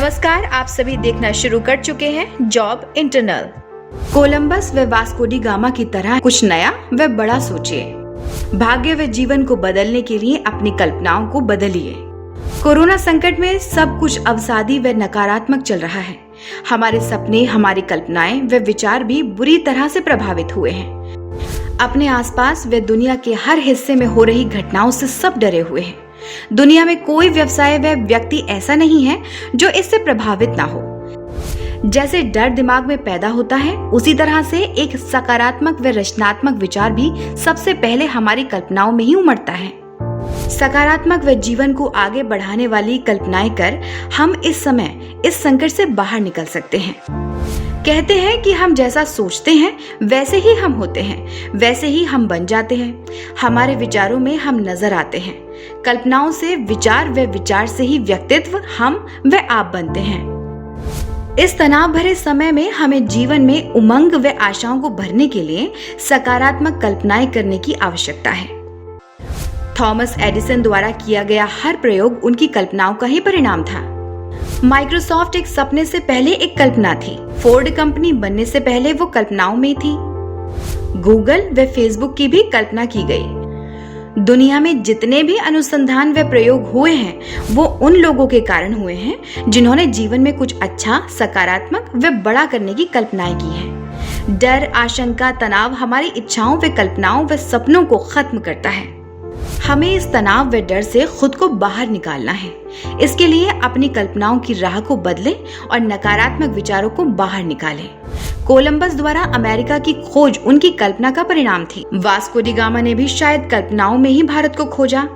नमस्कार, आप सभी देखना शुरू कर चुके हैं जॉब इंटरनल। कोलंबस व वास्को डी गामा की तरह कुछ नया व बड़ा सोचिए। भाग्य व जीवन को बदलने के लिए अपनी कल्पनाओं को बदलिए। कोरोना संकट में सब कुछ अवसादी व नकारात्मक चल रहा है। हमारे सपने, हमारी कल्पनाएं व विचार भी बुरी तरह से प्रभावित हुए हैं। अपने आसपास व दुनिया के हर हिस्से में हो रही घटनाओं से सब डरे हुए हैं। दुनिया में कोई व्यवसाय व व्यक्ति ऐसा नहीं है जो इससे प्रभावित ना हो। जैसे डर दिमाग में पैदा होता है, उसी तरह से एक सकारात्मक व रचनात्मक विचार भी सबसे पहले हमारी कल्पनाओं में ही उमड़ता है। सकारात्मक व जीवन को आगे बढ़ाने वाली कल्पनाएं कर हम इस समय इस संकट से बाहर निकल सकते हैं। कहते हैं कि हम जैसा सोचते हैं वैसे ही हम होते हैं, वैसे ही हम बन जाते हैं। हमारे विचारों में हम नजर आते हैं। कल्पनाओं से विचार व विचार से ही व्यक्तित्व हम व आप बनते हैं। इस तनाव भरे समय में हमें जीवन में उमंग व आशाओं को भरने के लिए सकारात्मक कल्पनाएं करने की आवश्यकता है। थॉमस एडिसन द्वारा किया गया हर प्रयोग उनकी कल्पनाओं का ही परिणाम था। माइक्रोसॉफ्ट एक सपने से पहले एक कल्पना थी। फोर्ड कंपनी बनने से पहले वो कल्पनाओं में थी। गूगल व फेसबुक की भी कल्पना की गई। दुनिया में जितने भी अनुसंधान व प्रयोग हुए हैं वो उन लोगों के कारण हुए हैं जिन्होंने जीवन में कुछ अच्छा, सकारात्मक व बड़ा करने की कल्पनाएं की हैं। डर, आशंका, तनाव हमारी इच्छाओं व कल्पनाओं व सपनों को खत्म करता है। हमें इस तनाव व डर से खुद को बाहर निकालना है। इसके लिए अपनी कल्पनाओं की राह को बदलें और नकारात्मक विचारों को बाहर निकालें। कोलंबस द्वारा अमेरिका की खोज उनकी कल्पना का परिणाम थी। वास्को डी गामा ने भी शायद कल्पनाओं में ही भारत को खोजा।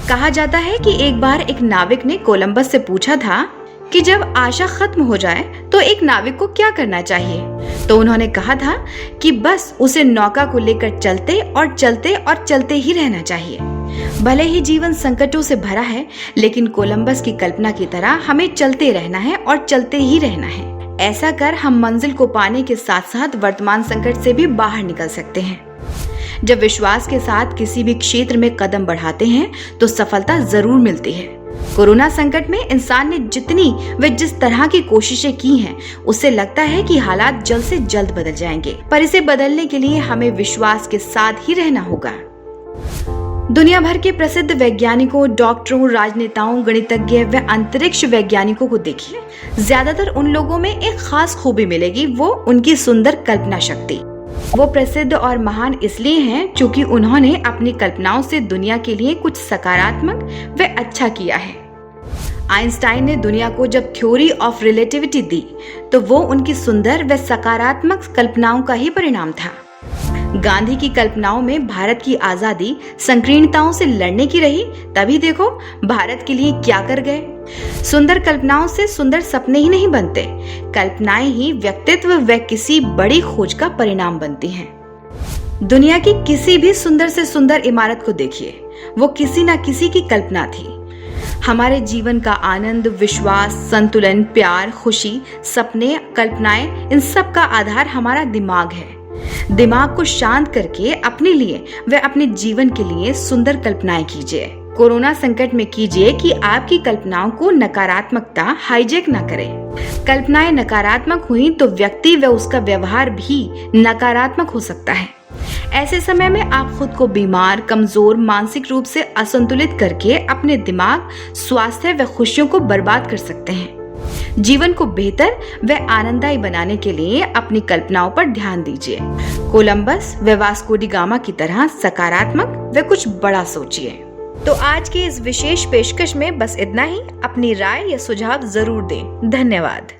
कहा जाता है कि एक बार एक नाविक ने कोलंबस से पूछा था कि जब आशा खत्म हो जाए तो एक नाविक को क्या करना चाहिए। तो उन्होंने कहा था कि बस उसे नौका को लेकर चलते और चलते ही रहना चाहिए। भले ही जीवन संकटों से भरा है, लेकिन कोलंबस की कल्पना की तरह हमें चलते रहना है और चलते ही रहना है। ऐसा कर हम मंजिल को पाने के साथ साथ वर्तमान संकट से भी बाहर निकल सकते हैं। जब विश्वास के साथ किसी भी क्षेत्र में कदम बढ़ाते हैं तो सफलता जरूर मिलती है। कोरोना संकट में इंसान ने जितनी व जिस तरह की कोशिशें की हैं, उससे लगता है कि हालात जल्द से जल्द बदल जाएंगे, पर इसे बदलने के लिए हमें विश्वास के साथ ही रहना होगा। दुनिया भर के प्रसिद्ध वैज्ञानिकों, डॉक्टरों, राजनेताओं, गणितज्ञ व अंतरिक्ष वैज्ञानिकों को देखिए। ज्यादातर उन लोगों में एक खास खूबी मिलेगी, वो उनकी सुंदर कल्पना शक्ति। वो प्रसिद्ध और महान इसलिए हैं क्योंकि उन्होंने अपनी कल्पनाओं से दुनिया के लिए कुछ सकारात्मक व अच्छा किया है। आइंस्टाइन ने दुनिया को जब थ्योरी ऑफ रिलेटिविटी दी तो वो उनकी सुंदर व सकारात्मक कल्पनाओं का ही परिणाम था। गांधी की कल्पनाओं में भारत की आजादी संकीर्णताओं से लड़ने की रही, तभी देखो भारत के लिए क्या कर गए। सुंदर कल्पनाओं से सुंदर सपने ही नहीं बनते, कल्पनाएं ही व्यक्तित्व व किसी बड़ी खोज का परिणाम बनती हैं। दुनिया की किसी भी सुंदर से सुंदर इमारत को देखिए, वो किसी न किसी की कल्पना थी। हमारे जीवन का आनंद, विश्वास, संतुलन, प्यार, खुशी, सपने, कल्पनाएं, इन सब का आधार हमारा दिमाग है। दिमाग को शांत करके अपने लिए व अपने जीवन के लिए सुंदर कल्पनाएं कीजिए। कोरोना संकट में कीजिए कि आपकी कल्पनाओं को नकारात्मकता हाईजैक न करे। कल्पनाएं नकारात्मक हुई तो व्यक्ति व उसका व्यवहार भी नकारात्मक हो सकता है। ऐसे समय में आप खुद को बीमार, कमजोर, मानसिक रूप से असंतुलित करके अपने दिमाग, स्वास्थ्य व खुशियों को बर्बाद कर सकते हैं। जीवन को बेहतर व आनंददायी बनाने के लिए अपनी कल्पनाओं पर ध्यान दीजिए। कोलंबस व वास्को डी गामा की तरह सकारात्मक व कुछ बड़ा सोचिए। तो आज के इस विशेष पेशकश में बस इतना ही। अपनी राय या सुझाव जरूर दें। धन्यवाद।